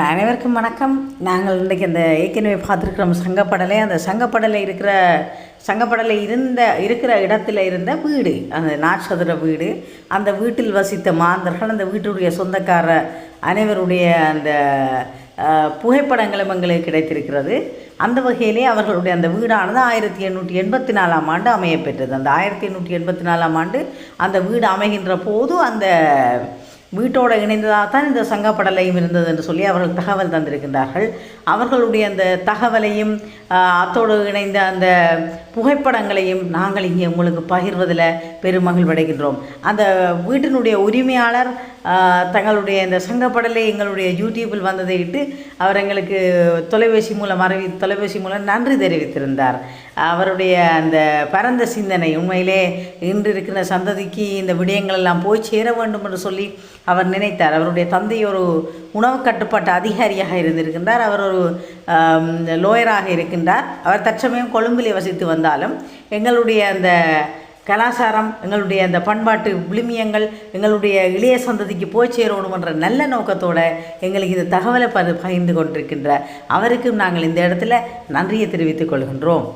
அனைவருக்கும் வணக்கம். நாங்கள் இன்றைக்கி அந்த ஏற்கனவே பார்த்துருக்கிறோம் சங்கப்படலை. அந்த சங்கப்படலை இருக்கிற இடத்துல இருந்த வீடு, அந்த நாற்சதுர வீடு, அந்த வீட்டில் வசித்த மாந்தர்கள், அந்த வீட்டுடைய சொந்தக்கார அனைவருடைய அந்த புகைப்படங்களும் எங்களுக்கு கிடைத்திருக்கிறது. அந்த வகையிலே அவர்களுடைய அந்த வீடானது 1884ஆம் ஆண்டு அமையப்பெற்றது. அந்த 1884ஆம் ஆண்டு அந்த வீடு அமைகின்ற போது அந்த வீட்டோடு இணைந்ததாக தான் இந்த சங்கப்படலையும் இருந்தது என்று சொல்லி அவர்கள் தகவல் தந்திருக்கின்றார்கள். அவர்களுடைய அந்த தகவலையும் அத்தோடு இணைந்த அந்த புகைப்படங்களையும் நாங்கள் இங்கே உங்களுக்கு பகிர்வதில் பெருமகிழ்வடைகின்றோம். அந்த வீட்டினுடைய உரிமையாளர் தங்களுடைய இந்த சங்கப்படலை எங்களுடைய யூடியூப்பில் வந்ததை இட்டு அவர் எங்களுக்கு தொலைபேசி மூலம் நன்றி தெரிவித்திருந்தார். அவருடைய அந்த பரந்த சிந்தனை உண்மையிலே இன்று இருக்கிற சந்ததிக்கு இந்த விடயங்கள் எல்லாம் போய் சேர வேண்டும் என்று சொல்லி அவர் நினைத்தார். அவருடைய தந்தை ஒரு உணவு கட்டுப்பாட்டு அதிகாரியாக இருந்திருக்கின்றார். அவர் ஒரு லோயராக இருக்கின்றார். அவர் தற்சமயம் கொழும்பிலே வசித்து வந்தாலும் எங்களுடைய அந்த கலாச்சாரம், எங்களுடைய அந்த பண்பாட்டு விழுமியங்கள் எங்களுடைய இளைய சந்ததிக்கு போய் சேரணும் என்ற நல்ல நோக்கத்தோடு எங்களுக்கு இந்த தகவலை பகிர்ந்து கொண்டிருக்கின்ற அவருக்கும் நாங்கள் இந்த இடத்துல நன்றியை தெரிவித்துக் கொள்கின்றோம்.